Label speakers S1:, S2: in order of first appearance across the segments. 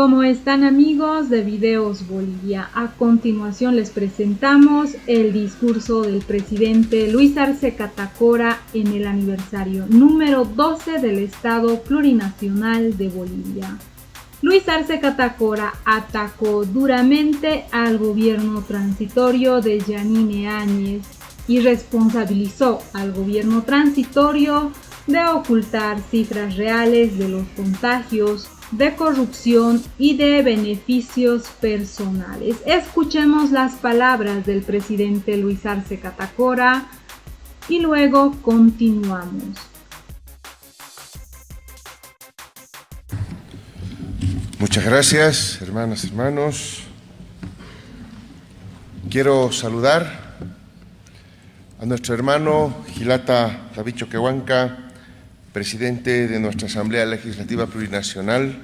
S1: ¿Cómo están, amigos de Videos Bolivia? A continuación les presentamos el discurso del presidente Luis Arce Catacora en el aniversario número 12 del Estado Plurinacional de Bolivia. Luis Arce Catacora atacó duramente al gobierno transitorio de Yanine Áñez y responsabilizó al gobierno transitorio de ocultar cifras reales de los contagios, de corrupción y de beneficios personales. Escuchemos las palabras del presidente Luis Arce Catacora y luego continuamos.
S2: Muchas gracias, hermanas y hermanos. Quiero saludar a nuestro hermano Gilata David Choquehuanca, presidente de nuestra Asamblea Legislativa Plurinacional,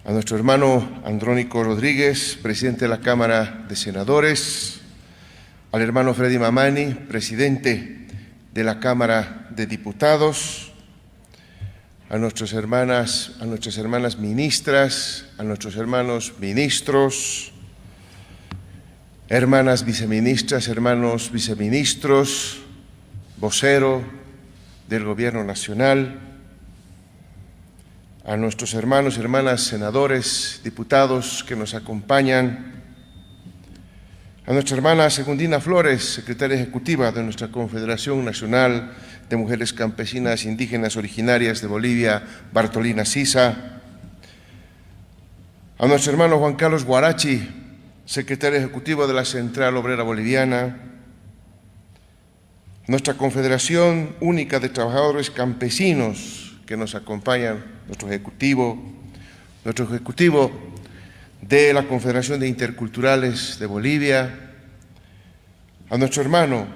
S2: a nuestro hermano Andrónico Rodríguez, presidente de la Cámara de Senadores, al hermano Freddy Mamani, presidente de la Cámara de Diputados, a nuestras hermanas ministras, a nuestros hermanos ministros, hermanas viceministras, hermanos viceministros, vocero del Gobierno Nacional, a nuestros hermanos y hermanas senadores, diputados que nos acompañan, a nuestra hermana Segundina Flores, secretaria ejecutiva de nuestra Confederación Nacional de Mujeres Campesinas Indígenas Originarias de Bolivia, Bartolina Sisa, a nuestro hermano Juan Carlos Guarachi, secretario ejecutivo de la Central Obrera Boliviana, nuestra Confederación Única de Trabajadores Campesinos que nos acompañan, nuestro ejecutivo de la Confederación de Interculturales de Bolivia, a nuestro hermano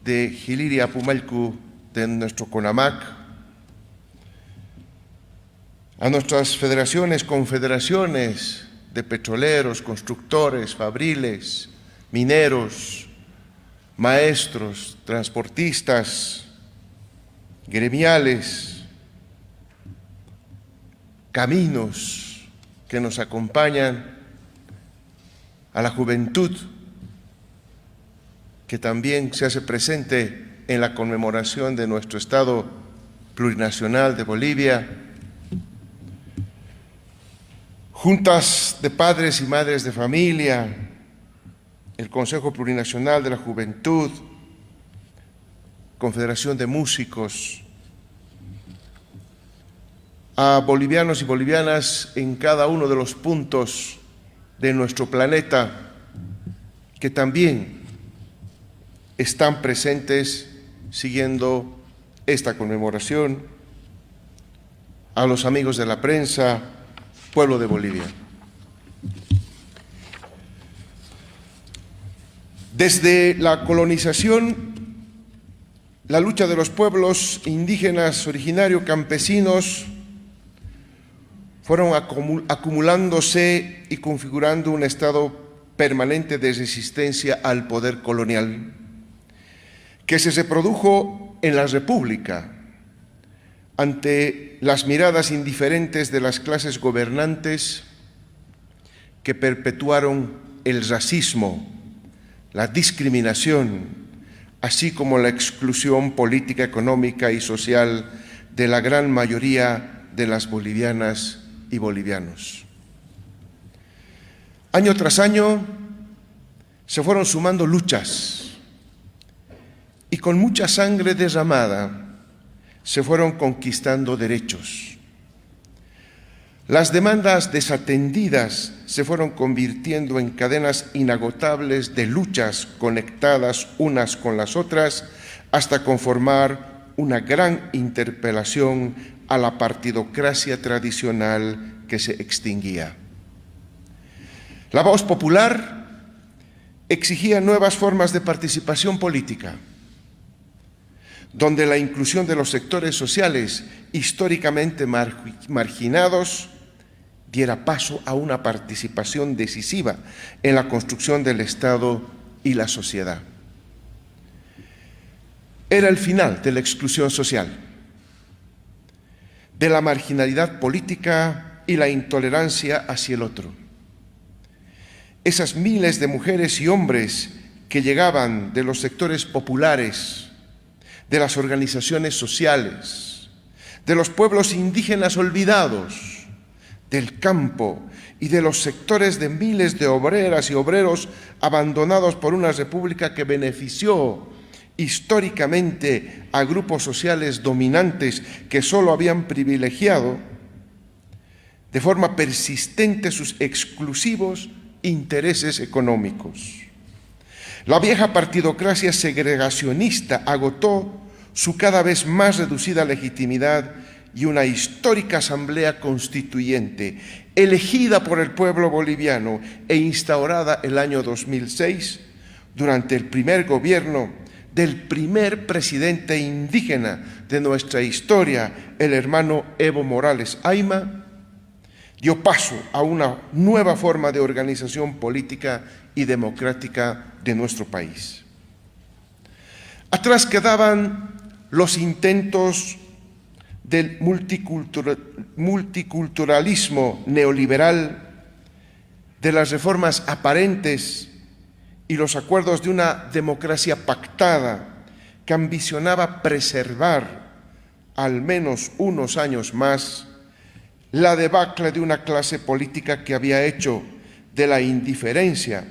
S2: de Giliria Pumalcu de nuestro CONAMAC, a nuestras confederaciones de petroleros, constructores, fabriles, mineros, maestros, transportistas, gremiales, caminos que nos acompañan, a la juventud que también se hace presente en la conmemoración de nuestro Estado Plurinacional de Bolivia, juntas de padres y madres de familia, el Consejo Plurinacional de la Juventud, Confederación de Músicos, a bolivianos y bolivianas en cada uno de los puntos de nuestro planeta que también están presentes siguiendo esta conmemoración, a los amigos de la prensa, pueblo de Bolivia. Desde la colonización, la lucha de los pueblos indígenas originarios campesinos fueron acumulándose y configurando un estado permanente de resistencia al poder colonial, que se reprodujo en la República ante las miradas indiferentes de las clases gobernantes que perpetuaron el racismo, la discriminación, así como la exclusión política, económica y social de la gran mayoría de las bolivianas y bolivianos. Año tras año se fueron sumando luchas y con mucha sangre derramada se fueron conquistando derechos. Las demandas desatendidas se fueron convirtiendo en cadenas inagotables de luchas conectadas unas con las otras hasta conformar una gran interpelación a la partidocracia tradicional que se extinguía. La voz popular exigía nuevas formas de participación política, donde la inclusión de los sectores sociales históricamente marginados diera paso a una participación decisiva en la construcción del Estado y la sociedad. Era el final de la exclusión social, de la marginalidad política y la intolerancia hacia el otro. Esas miles de mujeres y hombres que llegaban de los sectores populares, de las organizaciones sociales, de los pueblos indígenas olvidados, del campo y de los sectores de miles de obreras y obreros abandonados por una república que benefició históricamente a grupos sociales dominantes que solo habían privilegiado de forma persistente sus exclusivos intereses económicos. La vieja partidocracia segregacionista agotó su cada vez más reducida legitimidad y una histórica asamblea constituyente, elegida por el pueblo boliviano e instaurada el año 2006, durante el primer gobierno del primer presidente indígena de nuestra historia, el hermano Evo Morales Ayma, dio paso a una nueva forma de organización política y democrática de nuestro país. Atrás quedaban los intentos del multiculturalismo neoliberal, de las reformas aparentes y los acuerdos de una democracia pactada que ambicionaba preservar al menos unos años más la debacle de una clase política que había hecho de la indiferencia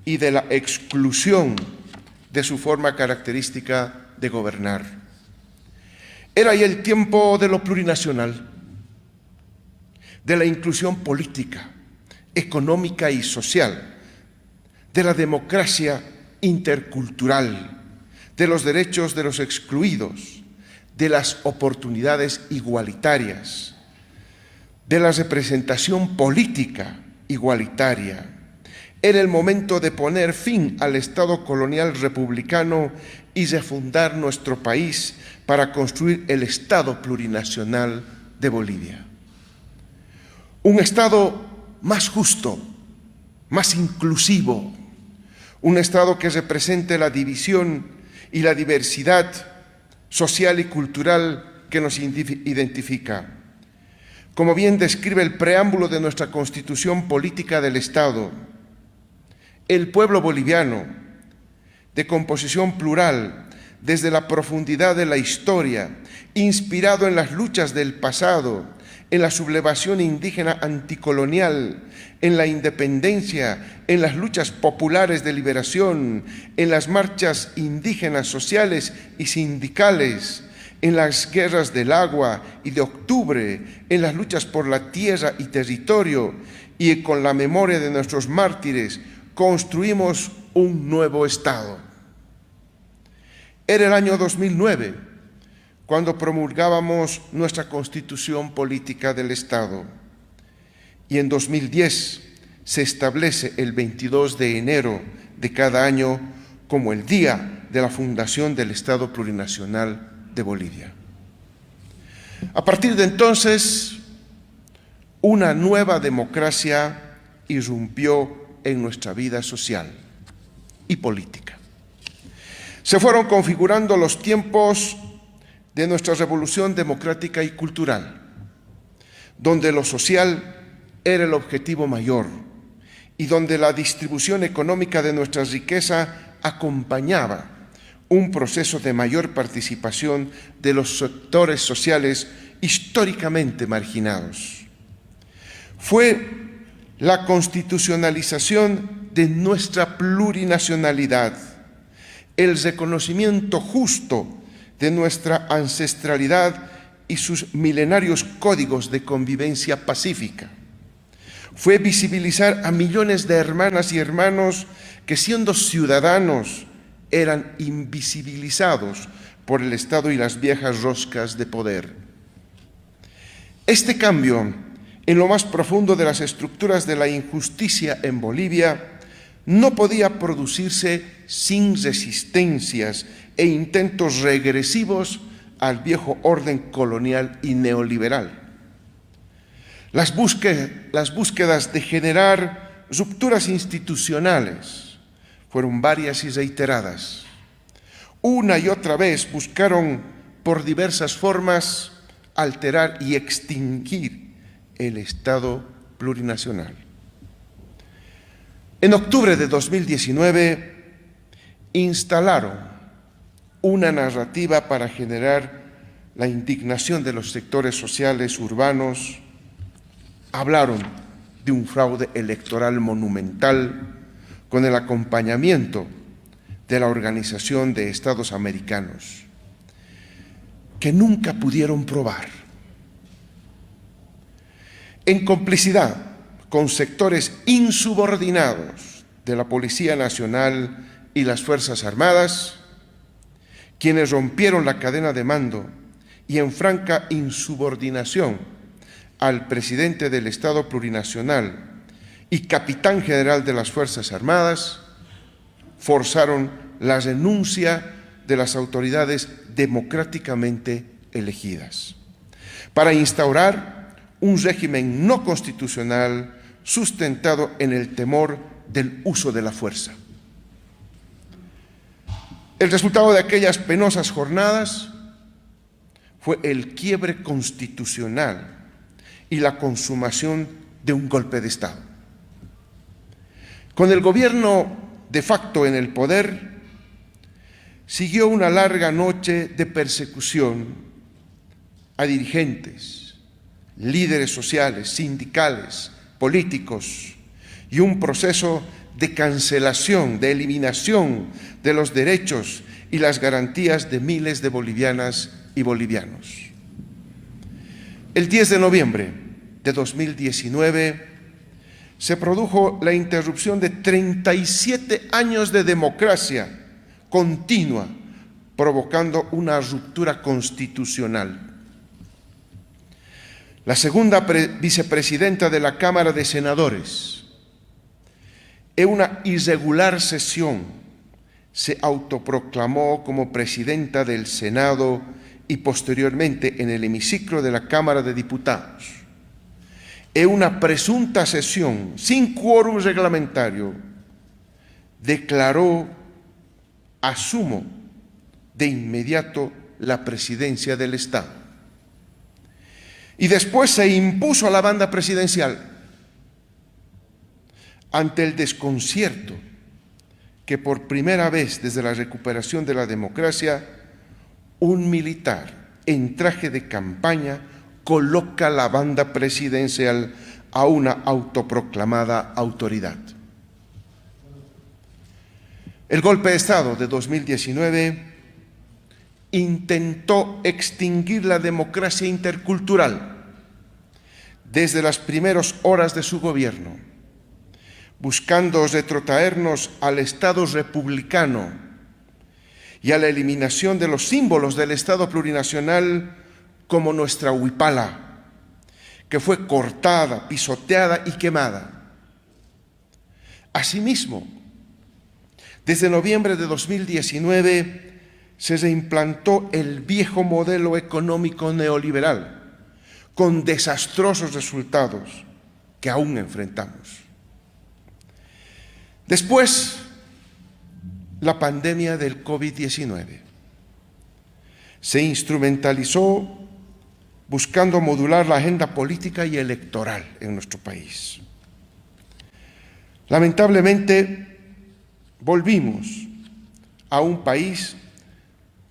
S2: y de la exclusión de su forma característica de gobernar. Era ya el tiempo de lo plurinacional, de la inclusión política, económica y social, de la democracia intercultural, de los derechos de los excluidos, de las oportunidades igualitarias, de la representación política igualitaria. Era el momento de poner fin al Estado colonial republicano y refundar nuestro país para construir el Estado plurinacional de Bolivia. Un Estado más justo, más inclusivo, un Estado que represente la división y la diversidad social y cultural que nos identifica. Como bien describe el preámbulo de nuestra Constitución Política del Estado, el pueblo boliviano, de composición plural, desde la profundidad de la historia, inspirado en las luchas del pasado, en la sublevación indígena anticolonial, en la independencia, en las luchas populares de liberación, en las marchas indígenas sociales y sindicales, en las guerras del agua y de octubre, en las luchas por la tierra y territorio, y con la memoria de nuestros mártires, construimos un nuevo Estado. Era el año 2009, cuando promulgábamos nuestra Constitución Política del Estado, y en 2010 se establece el 22 de enero de cada año como el día de la fundación del Estado Plurinacional de Bolivia. A partir de entonces, una nueva democracia irrumpió en nuestra vida social y política. Se fueron configurando los tiempos de nuestra revolución democrática y cultural, donde lo social era el objetivo mayor y donde la distribución económica de nuestra riqueza acompañaba un proceso de mayor participación de los sectores sociales históricamente marginados. Fue la constitucionalización de nuestra plurinacionalidad, el reconocimiento justo de nuestra ancestralidad y sus milenarios códigos de convivencia pacífica. Fue visibilizar a millones de hermanas y hermanos que, siendo ciudadanos, eran invisibilizados por el Estado y las viejas roscas de poder. Este cambio en lo más profundo de las estructuras de la injusticia en Bolivia no podía producirse sin resistencias e intentos regresivos al viejo orden colonial y neoliberal. Las búsquedas de generar rupturas institucionales fueron varias y reiteradas. Una y otra vez buscaron por diversas formas alterar y extinguir el Estado plurinacional. En octubre de 2019 instalaron una narrativa para generar la indignación de los sectores sociales urbanos. Hablaron de un fraude electoral monumental con el acompañamiento de la Organización de Estados Americanos, que nunca pudieron probar. En complicidad con sectores insubordinados de la Policía Nacional y las Fuerzas Armadas, quienes rompieron la cadena de mando y en franca insubordinación al presidente del Estado plurinacional y capitán general de las Fuerzas Armadas, forzaron la renuncia de las autoridades democráticamente elegidas para instaurar un régimen no constitucional sustentado en el temor del uso de la fuerza. El resultado de aquellas penosas jornadas fue el quiebre constitucional y la consumación de un golpe de Estado. Con el gobierno de facto en el poder, siguió una larga noche de persecución a dirigentes, líderes sociales, sindicales, políticos y un proceso de cancelación, de eliminación de los derechos y las garantías de miles de bolivianas y bolivianos. El 10 de noviembre de 2019 se produjo la interrupción de 37 años de democracia continua, provocando una ruptura constitucional. La segunda vicepresidenta de la Cámara de Senadores, en una irregular sesión, se autoproclamó como presidenta del Senado y posteriormente en el hemiciclo de la Cámara de Diputados. En una presunta sesión sin quórum reglamentario, declaró: asumo de inmediato la presidencia del Estado. Y después se impuso a la banda presidencial ante el desconcierto que por primera vez desde la recuperación de la democracia, un militar en traje de campaña coloca la banda presidencial a una autoproclamada autoridad. El golpe de Estado de 2019 intentó extinguir la democracia intercultural desde las primeras horas de su gobierno, buscando retrotraernos al Estado republicano y a la eliminación de los símbolos del Estado plurinacional, como nuestra huipala, que fue cortada, pisoteada y quemada. Asimismo, desde noviembre de 2019 se reimplantó el viejo modelo económico neoliberal, con desastrosos resultados que aún enfrentamos. Después, la pandemia del COVID-19 se instrumentalizó buscando modular la agenda política y electoral en nuestro país. Lamentablemente, volvimos a un país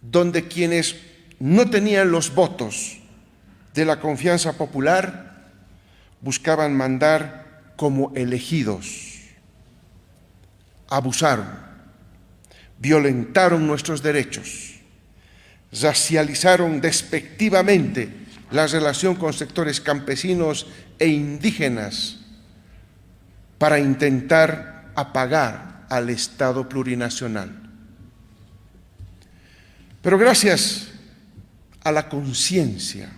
S2: donde quienes no tenían los votos de la confianza popular buscaban mandar como elegidos. Abusaron, violentaron nuestros derechos, racializaron despectivamente la relación con sectores campesinos e indígenas para intentar apagar al Estado plurinacional. Pero gracias a la conciencia,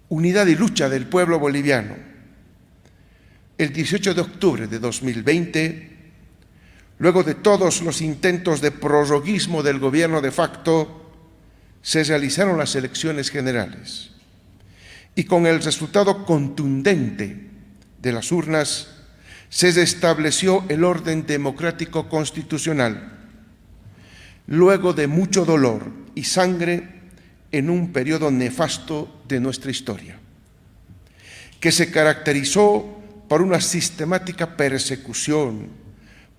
S2: unidad y lucha del pueblo boliviano, el 18 de octubre de 2020, luego de todos los intentos de prorroguismo del gobierno de facto, se realizaron las elecciones generales y con el resultado contundente de las urnas se restableció el orden democrático constitucional, luego de mucho dolor y sangre en un periodo nefasto de nuestra historia, que se caracterizó por una sistemática persecución,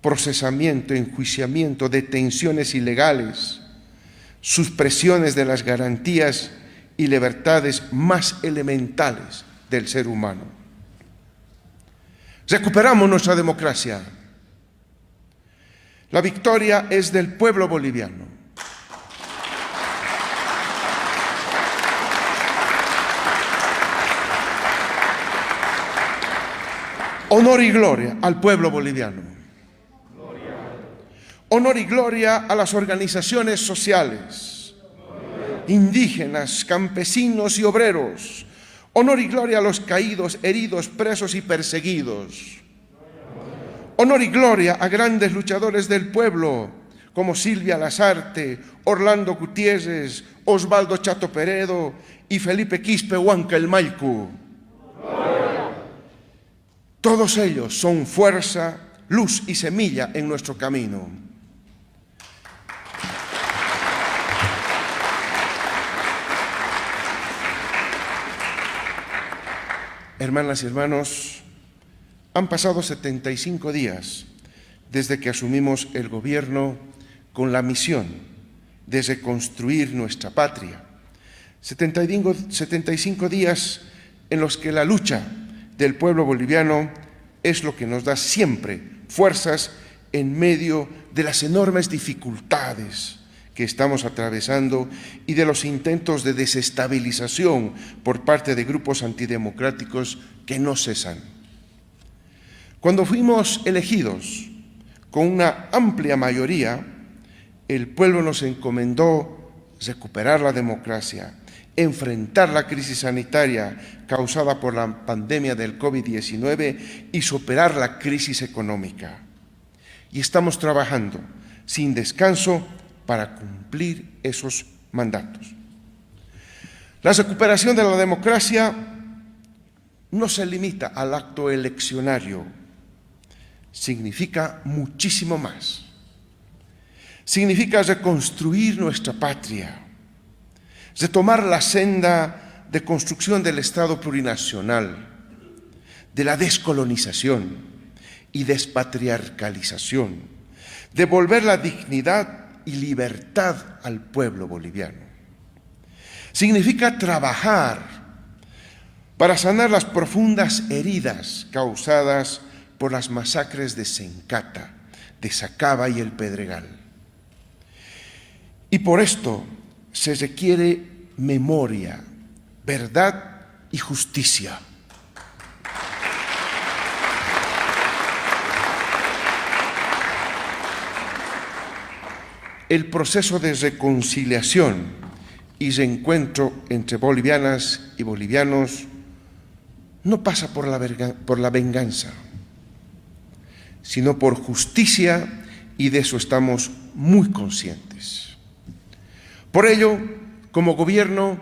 S2: procesamiento, enjuiciamiento, detenciones ilegales, supresiones de las garantías y libertades más elementales del ser humano. Recuperamos nuestra democracia. La victoria es del pueblo boliviano. Honor y gloria al pueblo boliviano. Honor y gloria a las organizaciones sociales, indígenas, campesinos y obreros. Honor y gloria a los caídos, heridos, presos y perseguidos. Honor y gloria a grandes luchadores del pueblo, como Silvia Lazarte, Orlando Gutiérrez, Osvaldo Chato Peredo y Felipe Quispe Huanca el Maicu. Todos ellos son fuerza, luz y semilla en nuestro camino. Hermanas y hermanos, han pasado 75 días desde que asumimos el gobierno con la misión de reconstruir nuestra patria. 75 días en los que la lucha del pueblo boliviano es lo que nos da siempre fuerzas en medio de las enormes dificultades que estamos atravesando y de los intentos de desestabilización por parte de grupos antidemocráticos que no cesan. Cuando fuimos elegidos con una amplia mayoría, el pueblo nos encomendó recuperar la democracia, enfrentar la crisis sanitaria causada por la pandemia del COVID-19 y superar la crisis económica. Y estamos trabajando sin descanso para cumplir esos mandatos. La recuperación de la democracia no se limita al acto eleccionario, significa muchísimo más. Significa reconstruir nuestra patria, retomar la senda de construcción del Estado plurinacional, de la descolonización y despatriarcalización, devolver la dignidad y libertad al pueblo boliviano. Significa trabajar para sanar las profundas heridas causadas por las masacres de Sencata, de Sacaba y el Pedregal. Y por esto se requiere memoria, verdad y justicia. El proceso de reconciliación y reencuentro entre bolivianas y bolivianos no pasa por la venganza, sino por justicia, y de eso estamos muy conscientes. Por ello, como gobierno,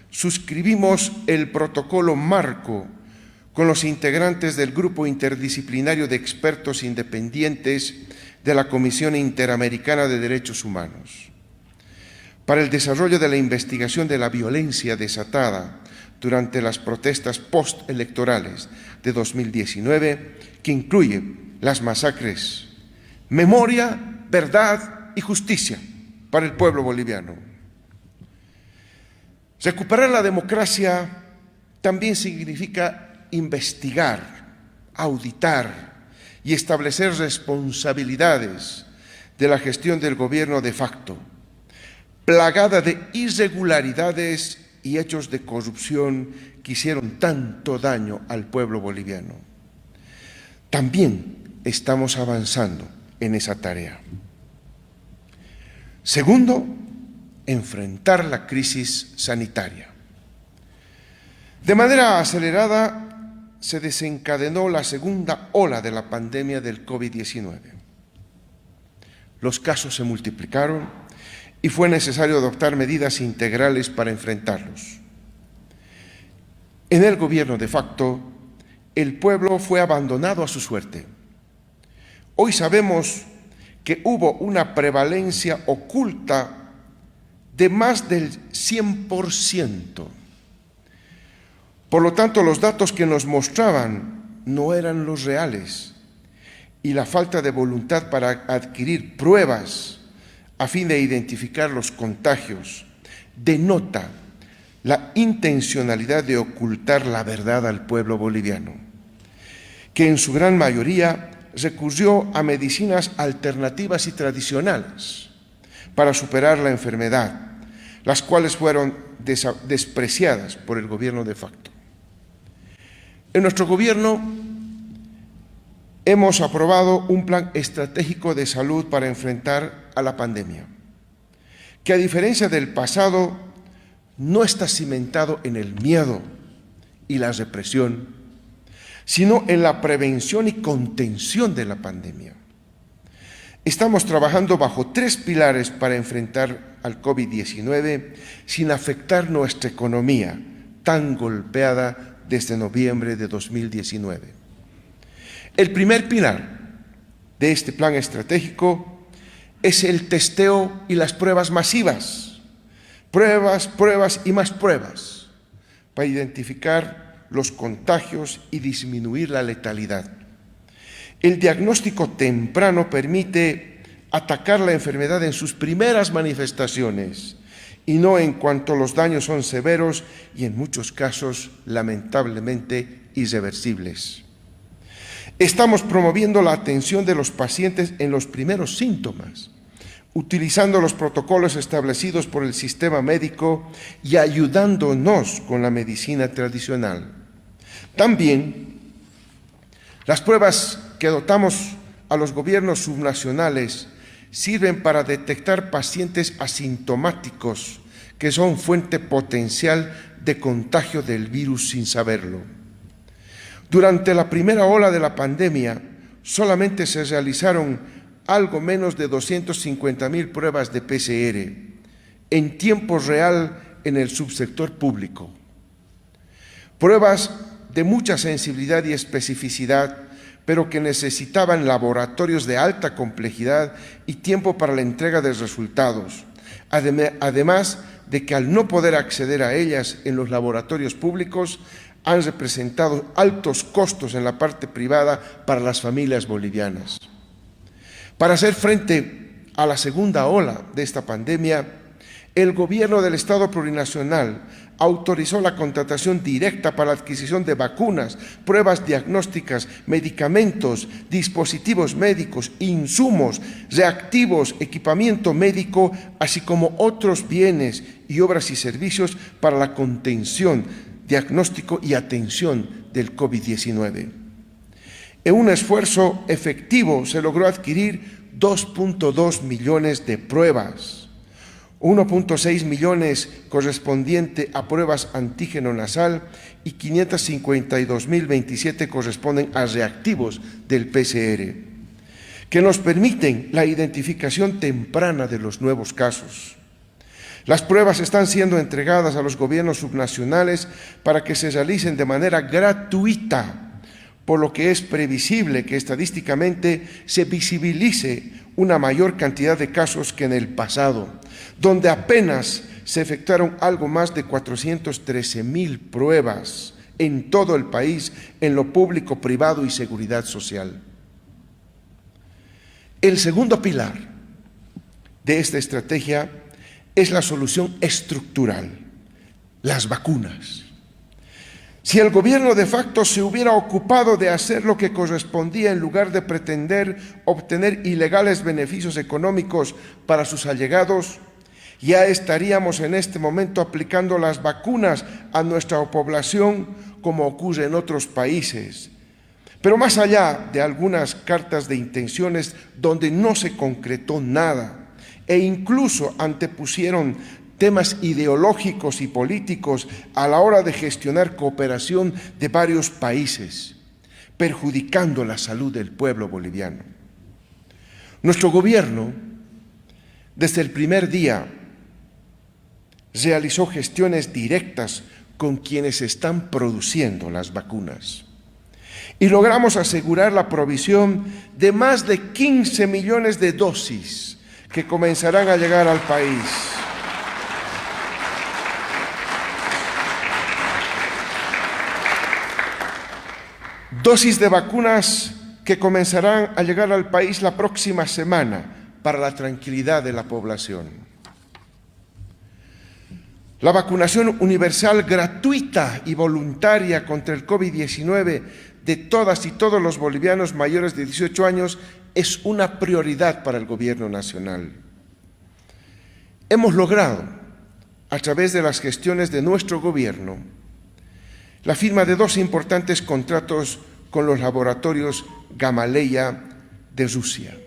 S2: suscribimos el protocolo marco con los integrantes del Grupo Interdisciplinario de Expertos Independientes de la Comisión Interamericana de Derechos Humanos para el desarrollo de la investigación de la violencia desatada durante las protestas postelectorales de 2019, que incluye las masacres, memoria, verdad y justicia para el pueblo boliviano. Recuperar la democracia también significa investigar, auditar y establecer responsabilidades de la gestión del gobierno de facto, plagada de irregularidades y hechos de corrupción que hicieron tanto daño al pueblo boliviano. También estamos avanzando en esa tarea. Segundo, enfrentar la crisis sanitaria. De manera acelerada se desencadenó la segunda ola de la pandemia del COVID-19. Los casos se multiplicaron y fue necesario adoptar medidas integrales para enfrentarlos. En el gobierno de facto, el pueblo fue abandonado a su suerte. Hoy sabemos que hubo una prevalencia oculta de más del 100%. Por lo tanto, los datos que nos mostraban no eran los reales y la falta de voluntad para adquirir pruebas a fin de identificar los contagios denota la intencionalidad de ocultar la verdad al pueblo boliviano, que en su gran mayoría recurrió a medicinas alternativas y tradicionales para superar la enfermedad, las cuales fueron despreciadas por el gobierno de facto. En nuestro gobierno hemos aprobado un plan estratégico de salud para enfrentar a la pandemia, que a diferencia del pasado no está cimentado en el miedo y la represión, sino en la prevención y contención de la pandemia. Estamos trabajando bajo 3 pilares para enfrentar al COVID-19 sin afectar nuestra economía tan golpeada desde noviembre de 2019. El primer pilar de este plan estratégico es el testeo y las pruebas masivas. Pruebas y más pruebas para identificar los contagios y disminuir la letalidad. El diagnóstico temprano permite atacar la enfermedad en sus primeras manifestaciones y no en cuanto los daños son severos y en muchos casos, lamentablemente, irreversibles. Estamos promoviendo la atención de los pacientes en los primeros síntomas, utilizando los protocolos establecidos por el sistema médico y ayudándonos con la medicina tradicional. También, las pruebas que dotamos a los gobiernos subnacionales sirven para detectar pacientes asintomáticos que son fuente potencial de contagio del virus sin saberlo. Durante la primera ola de la pandemia, solamente se realizaron algo menos de 250,000 pruebas de PCR en tiempo real en el subsector público. Pruebas de mucha sensibilidad y especificidad, pero que necesitaban laboratorios de alta complejidad y tiempo para la entrega de resultados, además de que al no poder acceder a ellas en los laboratorios públicos, han representado altos costos en la parte privada para las familias bolivianas. Para hacer frente a la segunda ola de esta pandemia, el gobierno del Estado plurinacional autorizó la contratación directa para la adquisición de vacunas, pruebas diagnósticas, medicamentos, dispositivos médicos, insumos, reactivos, equipamiento médico, así como otros bienes y obras y servicios para la contención, diagnóstico y atención del COVID-19. En un esfuerzo efectivo se logró adquirir 2.2 millones de pruebas, 1.6 millones correspondiente a pruebas antígeno nasal y 552.027 corresponden a reactivos del PCR, que nos permiten la identificación temprana de los nuevos casos. Las pruebas están siendo entregadas a los gobiernos subnacionales para que se realicen de manera gratuita, por lo que es previsible que estadísticamente se visibilice una mayor cantidad de casos que en el pasado, donde apenas se efectuaron algo más de 413,000 pruebas en todo el país en lo público, privado y seguridad social. El segundo pilar de esta estrategia es la solución estructural, las vacunas. Si el gobierno de facto se hubiera ocupado de hacer lo que correspondía en lugar de pretender obtener ilegales beneficios económicos para sus allegados, ya estaríamos en este momento aplicando las vacunas a nuestra población como ocurre en otros países. Pero más allá de algunas cartas de intenciones donde no se concretó nada e incluso antepusieron temas ideológicos y políticos a la hora de gestionar cooperación de varios países, perjudicando la salud del pueblo boliviano. Nuestro gobierno, desde el primer día, realizó gestiones directas con quienes están produciendo las vacunas y logramos asegurar la provisión de más de 15 millones de dosis que comenzarán a llegar al país. Dosis de vacunas que comenzarán a llegar al país la próxima semana para la tranquilidad de la población. La vacunación universal gratuita y voluntaria contra el COVID-19 de todas y todos los bolivianos mayores de 18 años es una prioridad para el Gobierno nacional. Hemos logrado, a través de las gestiones de nuestro Gobierno, la firma de 2 importantes contratos con los laboratorios Gamaleya de Rusia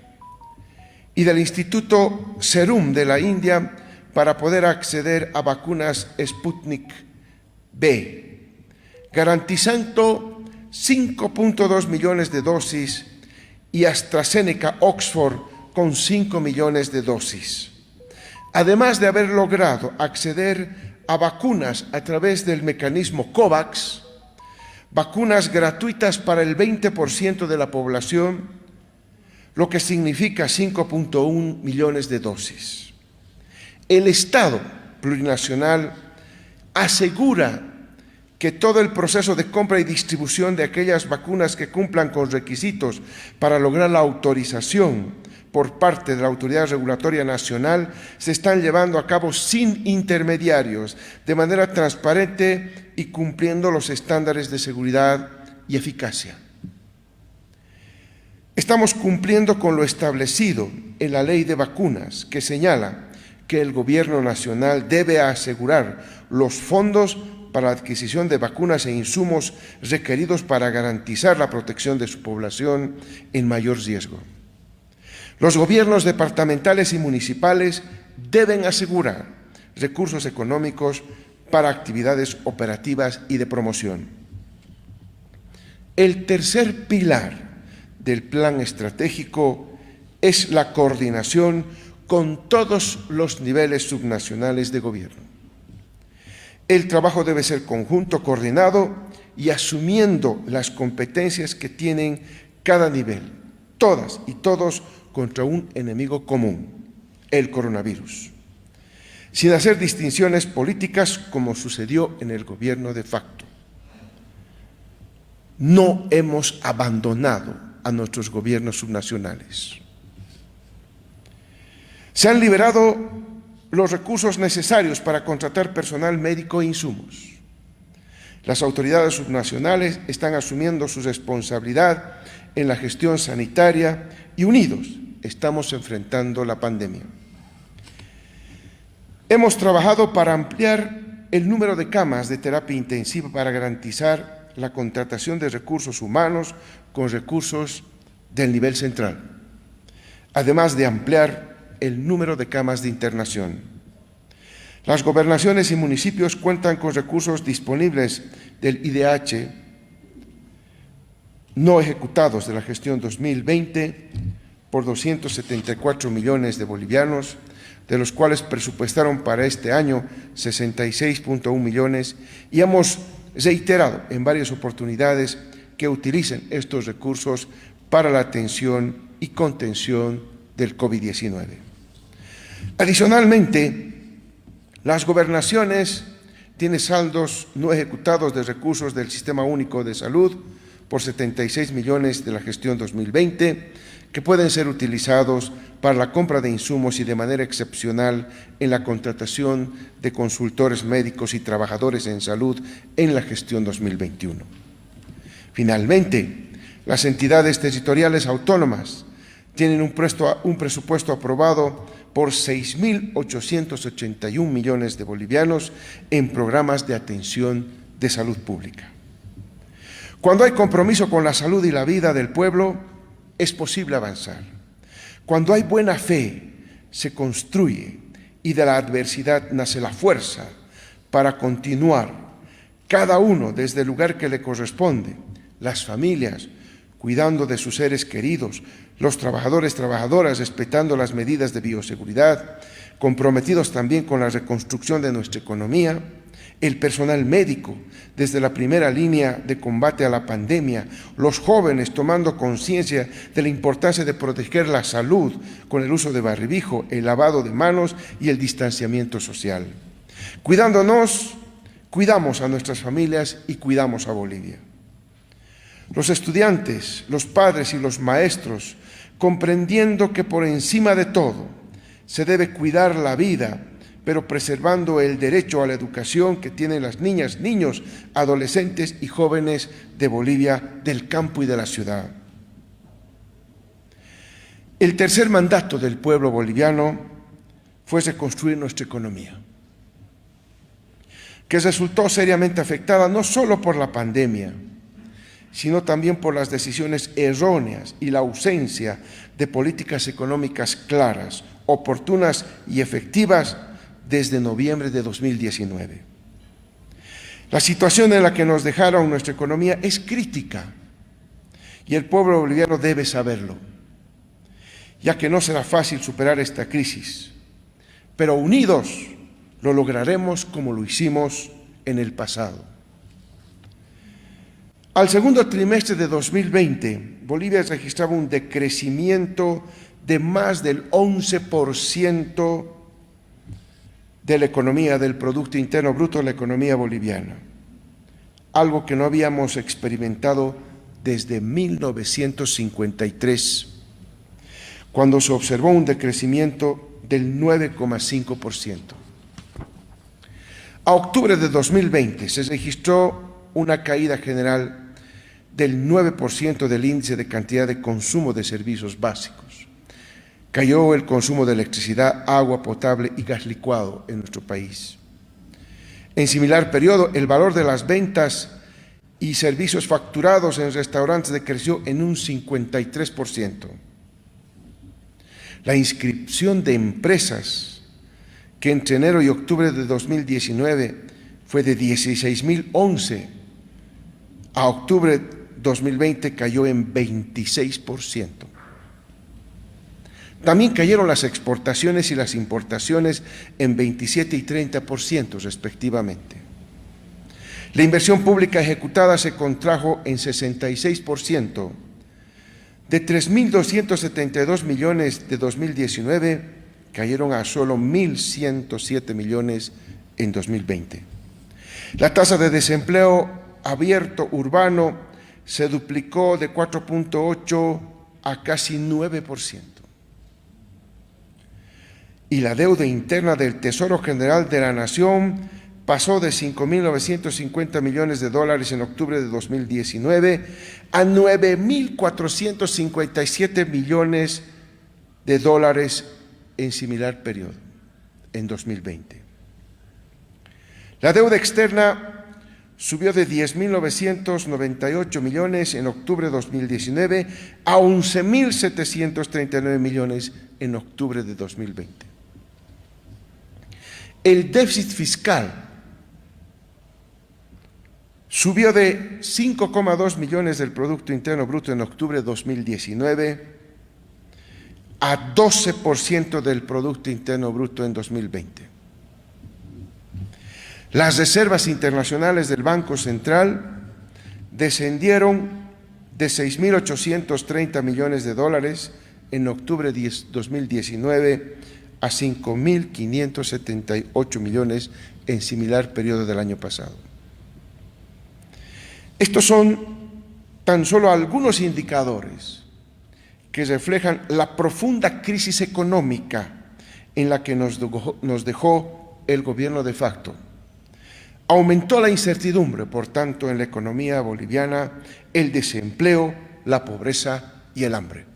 S2: y del Instituto Serum de la India para poder acceder a vacunas Sputnik V, garantizando 5.2 millones de dosis y AstraZeneca Oxford con 5 millones de dosis. Además de haber logrado acceder a vacunas a través del mecanismo COVAX, vacunas gratuitas para el 20% de la población, lo que significa 5.1 millones de dosis. El Estado plurinacional asegura que todo el proceso de compra y distribución de aquellas vacunas que cumplan con requisitos para lograr la autorización por parte de la Autoridad Regulatoria Nacional se están llevando a cabo sin intermediarios, de manera transparente y cumpliendo los estándares de seguridad y eficacia. Estamos cumpliendo con lo establecido en la Ley de Vacunas, que señala que el Gobierno Nacional debe asegurar los fondos para la adquisición de vacunas e insumos requeridos para garantizar la protección de su población en mayor riesgo. Los gobiernos departamentales y municipales deben asegurar recursos económicos para actividades operativas y de promoción. El tercer pilar del plan estratégico es la coordinación con todos los niveles subnacionales de gobierno. El trabajo debe ser conjunto, coordinado y asumiendo las competencias que tienen cada nivel, todas y todos contra un enemigo común, el coronavirus, sin hacer distinciones políticas como sucedió en el gobierno de facto. No hemos abandonado a nuestros gobiernos subnacionales. Se han liberado los recursos necesarios para contratar personal médico e insumos. Las autoridades subnacionales están asumiendo su responsabilidad en la gestión sanitaria y unidos estamos enfrentando la pandemia. Hemos trabajado para ampliar el número de camas de terapia intensiva para garantizar la contratación de recursos humanos con recursos del nivel central, además de ampliar el número de camas de internación. Las gobernaciones y municipios cuentan con recursos disponibles del IDH no ejecutados de la gestión 2020 por 274 millones de bolivianos, de los cuales presupuestaron para este año 66.1 millones y hemos reiterado en varias oportunidades que utilicen estos recursos para la atención y contención del COVID-19. Adicionalmente, las gobernaciones tienen saldos no ejecutados de recursos del Sistema Único de Salud por 76 millones de la gestión 2020, que pueden ser utilizados para la compra de insumos y de manera excepcional en la contratación de consultores médicos y trabajadores en salud en la gestión 2021. Finalmente, las entidades territoriales autónomas tienen un presupuesto aprobado por 6.881 millones de bolivianos en programas de atención de salud pública. Cuando hay compromiso con la salud y la vida del pueblo, es posible avanzar. Cuando hay buena fe, se construye y de la adversidad nace la fuerza para continuar, cada uno desde el lugar que le corresponde, las familias, cuidando de sus seres queridos, los trabajadores, trabajadoras, respetando las medidas de bioseguridad, comprometidos también con la reconstrucción de nuestra economía, el personal médico, desde la primera línea de combate a la pandemia, los jóvenes tomando conciencia de la importancia de proteger la salud con el uso de barbijo, el lavado de manos y el distanciamiento social. Cuidándonos, cuidamos a nuestras familias y cuidamos a Bolivia. Los estudiantes, los padres y los maestros, comprendiendo que por encima de todo se debe cuidar la vida, pero preservando el derecho a la educación que tienen las niñas, niños, adolescentes y jóvenes de Bolivia, del campo y de la ciudad. El tercer mandato del pueblo boliviano fue reconstruir nuestra economía, que resultó seriamente afectada no solo por la pandemia, sino también por las decisiones erróneas y la ausencia de políticas económicas claras, oportunas y efectivas desde noviembre de 2019. La situación en la que nos dejaron nuestra economía es crítica y el pueblo boliviano debe saberlo, ya que no será fácil superar esta crisis, pero unidos lo lograremos como lo hicimos en el pasado. Al segundo trimestre de 2020, Bolivia registraba un decrecimiento de más del 11% de la economía, del Producto Interno Bruto de la economía boliviana, algo que no habíamos experimentado desde 1953, cuando se observó un decrecimiento del 9,5%. A octubre de 2020 se registró una caída general del 9% del índice de cantidad de consumo de servicios básicos. Cayó el consumo de electricidad, agua potable y gas licuado en nuestro país. En similar periodo, el valor de las ventas y servicios facturados en restaurantes decreció en un 53%. La inscripción de empresas, que entre enero y octubre de 2019 fue de 16.011, a octubre de 2020 cayó en 26%. También cayeron las exportaciones y las importaciones en 27 y 30% respectivamente. La inversión pública ejecutada se contrajo en 66%. De 3.272 millones de 2019, cayeron a solo 1.107 millones en 2020. La tasa de desempleo abierto urbano se duplicó de 4,8 a casi 9%. Y la deuda interna del Tesoro General de la Nación pasó de 5.950 millones de dólares en octubre de 2019 a 9.457 millones de dólares en similar periodo, en 2020. La deuda externa subió de 10.998 millones en octubre de 2019 a 11.739 millones en octubre de 2020. El déficit fiscal subió de 5,2 millones del Producto Interno Bruto en octubre de 2019 a 12% del Producto Interno Bruto en 2020. Las reservas internacionales del Banco Central descendieron de 6.830 millones de dólares en octubre de 2019 a 5.578 millones en similar periodo del año pasado. Estos son tan solo algunos indicadores que reflejan la profunda crisis económica en la que nos dejó el gobierno de facto. Aumentó la incertidumbre, por tanto, en la economía boliviana, el desempleo, la pobreza y el hambre.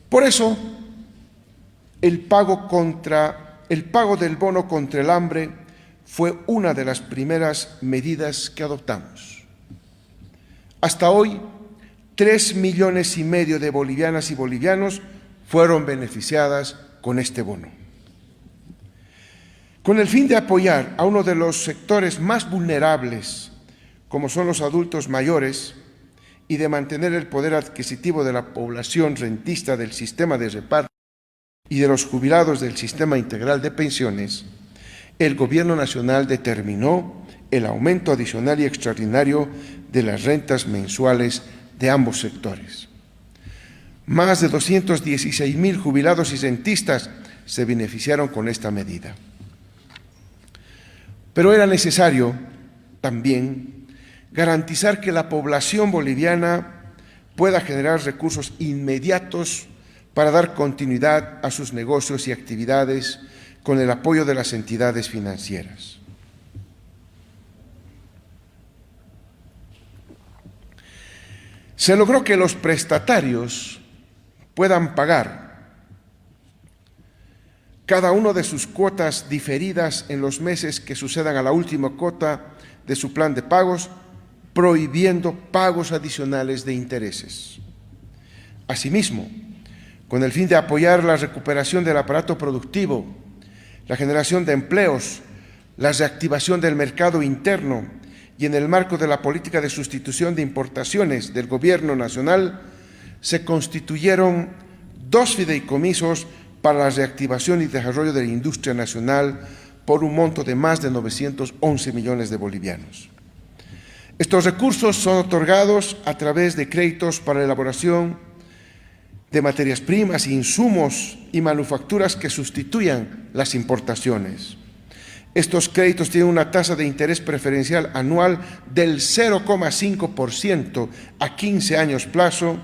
S2: Por eso, el pago del bono contra el hambre fue una de las primeras medidas que adoptamos. Hasta hoy, 3,5 millones de bolivianas y bolivianos fueron beneficiadas con este bono. Con el fin de apoyar a uno de los sectores más vulnerables, como son los adultos mayores, y de mantener el poder adquisitivo de la población rentista del sistema de reparto y de los jubilados del sistema integral de pensiones, el Gobierno Nacional determinó el aumento adicional y extraordinario de las rentas mensuales de ambos sectores. Más de 216,000 jubilados y rentistas se beneficiaron con esta medida. Pero era necesario también garantizar que la población boliviana pueda generar recursos inmediatos para dar continuidad a sus negocios y actividades con el apoyo de las entidades financieras. Se logró que los prestatarios puedan pagar cada uno de sus cuotas diferidas en los meses que sucedan a la última cuota de su plan de pagos, prohibiendo pagos adicionales de intereses. Asimismo, con el fin de apoyar la recuperación del aparato productivo, la generación de empleos, la reactivación del mercado interno y en el marco de la política de sustitución de importaciones del Gobierno Nacional, se constituyeron 2 fideicomisos para la reactivación y desarrollo de la industria nacional por un monto de más de 911 millones de bolivianos. Estos recursos son otorgados a través de créditos para la elaboración de materias primas, insumos y manufacturas que sustituyan las importaciones. Estos créditos tienen una tasa de interés preferencial anual del 0,5% a 15 años plazo,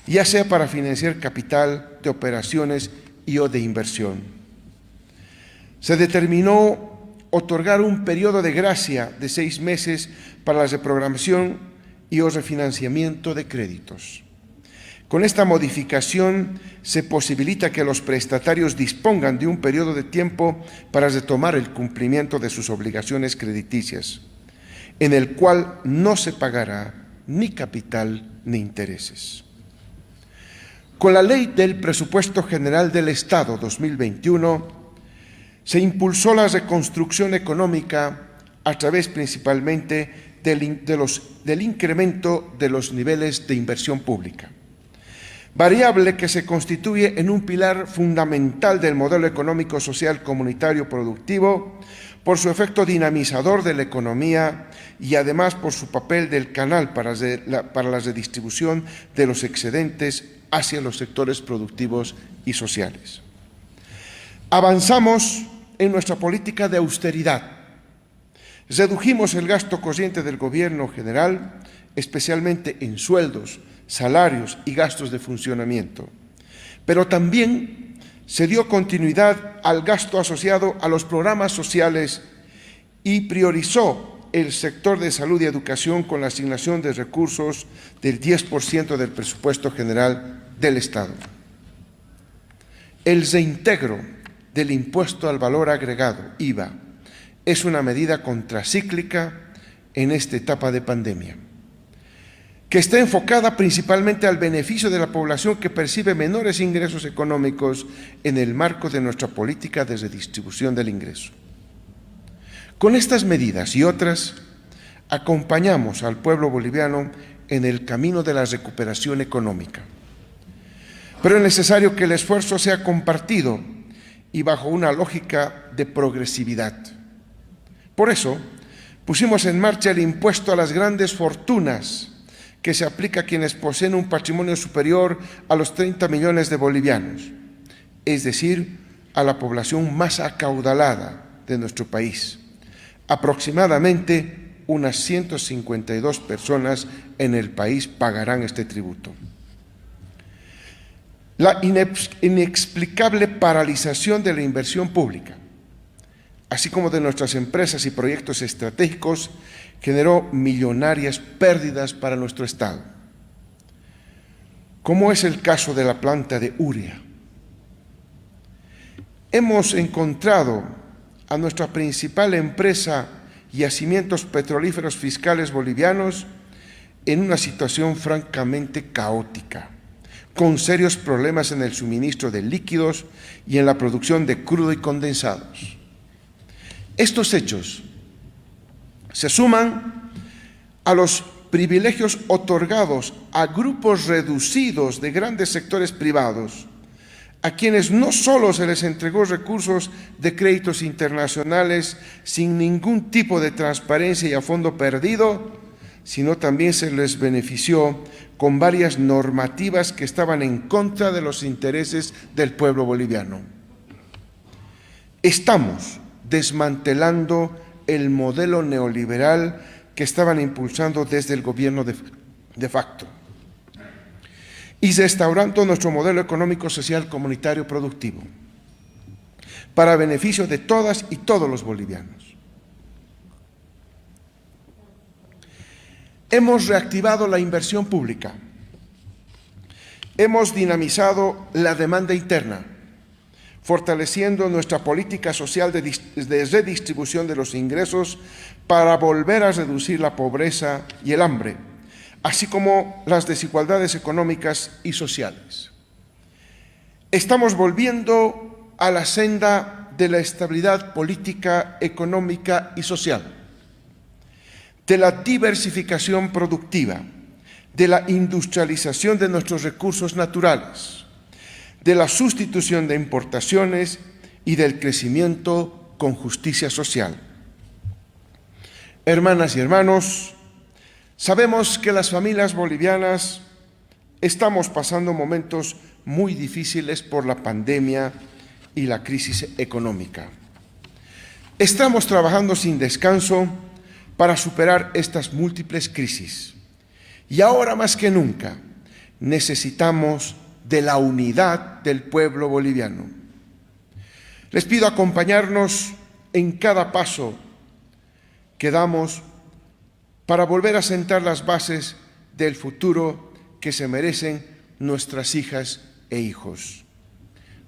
S2: ya sea para financiar capital de operaciones y o de inversión. Se determinó otorgar un periodo de gracia de 6 meses para la reprogramación y o refinanciamiento de créditos. Con esta modificación se posibilita que los prestatarios dispongan de un periodo de tiempo para retomar el cumplimiento de sus obligaciones crediticias, en el cual no se pagará ni capital ni intereses. Con la Ley del Presupuesto General del Estado 2021, se impulsó la reconstrucción económica a través principalmente del incremento de los niveles de inversión pública, variable que se constituye en un pilar fundamental del modelo económico, social, comunitario, productivo, por su efecto dinamizador de la economía y además por su papel del canal para la redistribución de los excedentes hacia los sectores productivos y sociales. Avanzamos en nuestra política de austeridad. Redujimos el gasto corriente del gobierno general, especialmente en sueldos, salarios y gastos de funcionamiento, pero también se dio continuidad al gasto asociado a los programas sociales y priorizó el sector de salud y educación con la asignación de recursos del 10% del presupuesto general del Estado. El reintegro del impuesto al valor agregado, IVA, es una medida contracíclica en esta etapa de pandemia, que está enfocada principalmente al beneficio de la población que percibe menores ingresos económicos en el marco de nuestra política de redistribución del ingreso. Con estas medidas y otras, acompañamos al pueblo boliviano en el camino de la recuperación económica. Pero es necesario que el esfuerzo sea compartido y bajo una lógica de progresividad. Por eso, pusimos en marcha el impuesto a las grandes fortunas, que se aplica a quienes poseen un patrimonio superior a los 30 millones de bolivianos, es decir, a la población más acaudalada de nuestro país. Aproximadamente unas 152 personas en el país pagarán este tributo. La inexplicable paralización de la inversión pública, así como de nuestras empresas y proyectos estratégicos, generó millonarias pérdidas para nuestro Estado, como es el caso de la planta de Uria. Hemos encontrado a nuestra principal empresa Yacimientos Petrolíferos Fiscales Bolivianos en una situación francamente caótica, con serios problemas en el suministro de líquidos y en la producción de crudo y condensados. Estos hechos se suman a los privilegios otorgados a grupos reducidos de grandes sectores privados, a quienes no solo se les entregó recursos de créditos internacionales sin ningún tipo de transparencia y a fondo perdido, sino también se les benefició con varias normativas que estaban en contra de los intereses del pueblo boliviano. Estamos desmantelando el modelo neoliberal que estaban impulsando desde el gobierno de facto y restaurando nuestro modelo económico, social, comunitario, productivo, para beneficio de todas y todos los bolivianos. Hemos reactivado la inversión pública, hemos dinamizado la demanda interna, fortaleciendo nuestra política social de redistribución de los ingresos para volver a reducir la pobreza y el hambre, así como las desigualdades económicas y sociales. Estamos volviendo a la senda de la estabilidad política, económica y social, de la diversificación productiva, de la industrialización de nuestros recursos naturales, de la sustitución de importaciones y del crecimiento con justicia social. Hermanas y hermanos, sabemos que las familias bolivianas estamos pasando momentos muy difíciles por la pandemia y la crisis económica. Estamos trabajando sin descanso para superar estas múltiples crisis. Y ahora más que nunca necesitamos de la unidad del pueblo boliviano. Les pido acompañarnos en cada paso que damos para volver a sentar las bases del futuro que se merecen nuestras hijas e hijos.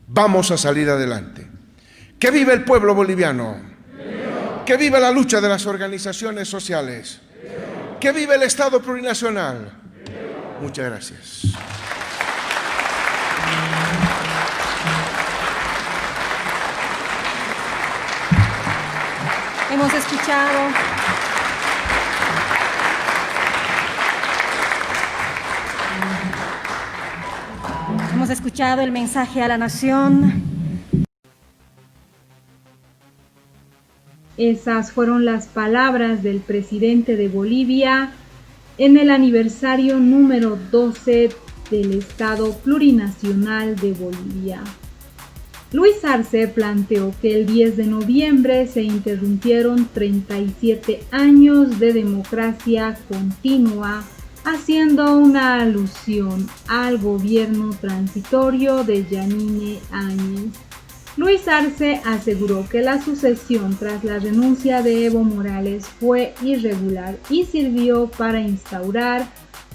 S2: Vamos a salir adelante. ¡Que viva el pueblo boliviano! ¡Viva! ¡Que viva la lucha de las organizaciones sociales! ¡Viva! ¡Que viva el Estado plurinacional! ¡Viva! Muchas gracias.
S3: Hemos escuchado el mensaje a la nación.
S1: Esas fueron las palabras del presidente de Bolivia en el aniversario número 12 del Estado Plurinacional de Bolivia. Luis Arce planteó que el 10 de noviembre se interrumpieron 37 años de democracia continua, haciendo una alusión al gobierno transitorio de Yanine Áñez. Luis Arce aseguró que la sucesión tras la renuncia de Evo Morales fue irregular y sirvió para instaurar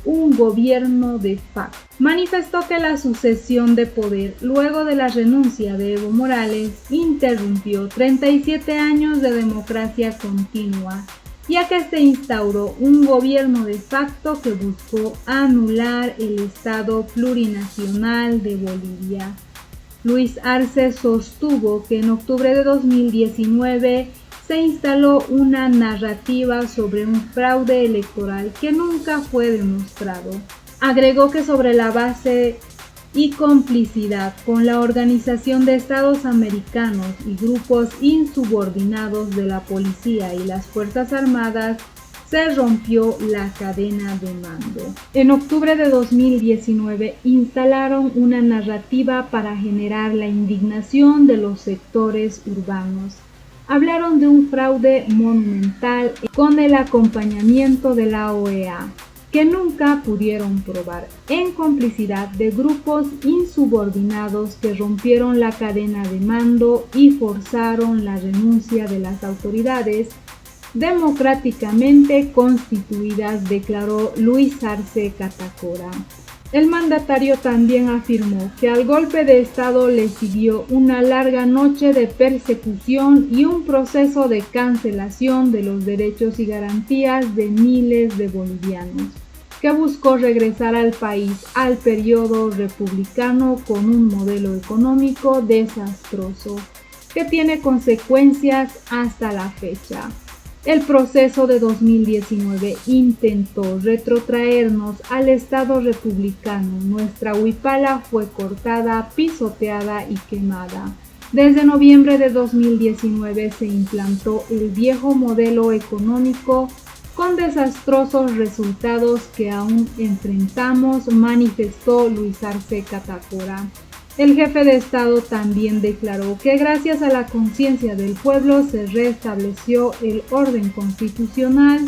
S1: un gobierno de facto. Manifestó que la sucesión de poder luego de la renuncia de Evo Morales interrumpió 37 años de democracia continua, ya que se instauró un gobierno de facto que buscó anular el Estado plurinacional de Bolivia. Luis Arce sostuvo que en octubre de 2019 se instaló una narrativa sobre un fraude electoral que nunca fue demostrado. Agregó que sobre la base y complicidad con la Organización de Estados Americanos y grupos insubordinados de la policía y las Fuerzas Armadas, se rompió la cadena de mando. En octubre de 2019 instalaron una narrativa para generar la indignación de los sectores urbanos. Hablaron de un fraude monumental con el acompañamiento de la OEA, que nunca pudieron probar, en complicidad de grupos insubordinados que rompieron la cadena de mando y forzaron la renuncia de las autoridades democráticamente constituidas, declaró Luis Arce Catacora. El mandatario también afirmó que al golpe de Estado le siguió una larga noche de persecución y un proceso de cancelación de los derechos y garantías de miles de bolivianos, que buscó regresar al país al periodo republicano con un modelo económico desastroso, que tiene consecuencias hasta la fecha. El proceso de 2019 intentó retrotraernos al Estado republicano. Nuestra huipala fue cortada, pisoteada y quemada. Desde noviembre de 2019 se implantó el viejo modelo económico con desastrosos resultados que aún enfrentamos, manifestó Luis Arce Catacora. El jefe de Estado también declaró que gracias a la conciencia del pueblo se restableció el orden constitucional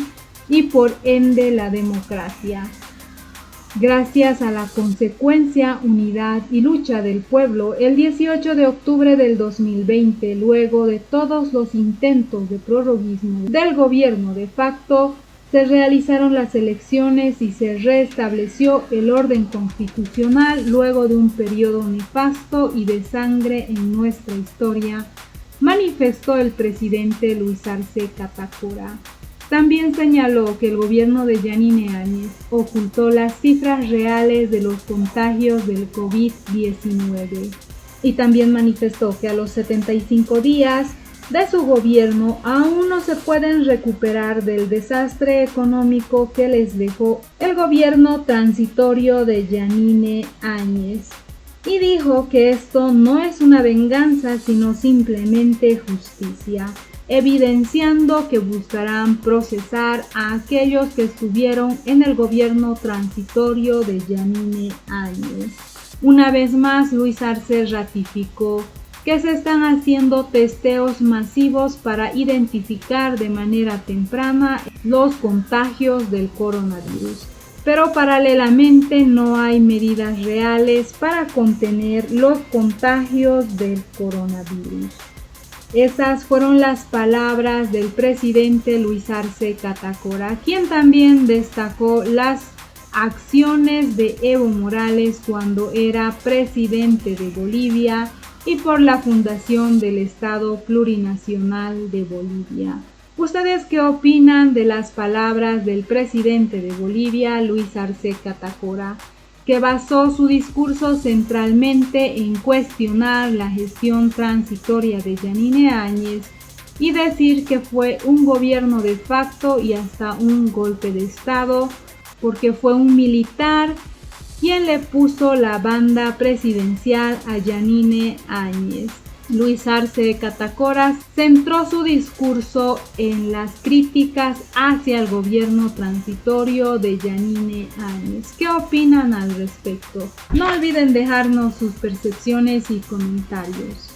S1: y por ende la democracia. Gracias a la consecuencia, unidad y lucha del pueblo, el 18 de octubre del 2020, luego de todos los intentos de prorroguismo del gobierno de facto, se realizaron las elecciones y se restableció el orden constitucional luego de un periodo nefasto y de sangre en nuestra historia, manifestó el presidente Luis Arce Catacora. También señaló que el gobierno de Yanine Áñez ocultó las cifras reales de los contagios del COVID-19 y también manifestó que a los 75 días de su gobierno aún no se pueden recuperar del desastre económico que les dejó el gobierno transitorio de Yanine Áñez. Y dijo que esto no es una venganza sino simplemente justicia, evidenciando que buscarán procesar a aquellos que estuvieron en el gobierno transitorio de Yanine Áñez. Una vez más, Luis Arce ratificó que se están haciendo testeos masivos para identificar de manera temprana los contagios del coronavirus, pero paralelamente no hay medidas reales para contener los contagios del coronavirus. Esas fueron las palabras del presidente Luis Arce Catacora, quien también destacó las acciones de Evo Morales cuando era presidente de Bolivia y por la fundación del Estado Plurinacional de Bolivia. ¿Ustedes qué opinan de las palabras del presidente de Bolivia, Luis Arce Catacora, que basó su discurso centralmente en cuestionar la gestión transitoria de Yanine Áñez y decir que fue un gobierno de facto y hasta un golpe de Estado, porque fue un militar quien le puso la banda presidencial a Yanine Áñez? Luis Arce Catacora centró su discurso en las críticas hacia el gobierno transitorio de Yanine Áñez. ¿Qué opinan al respecto? No olviden dejarnos sus percepciones y comentarios.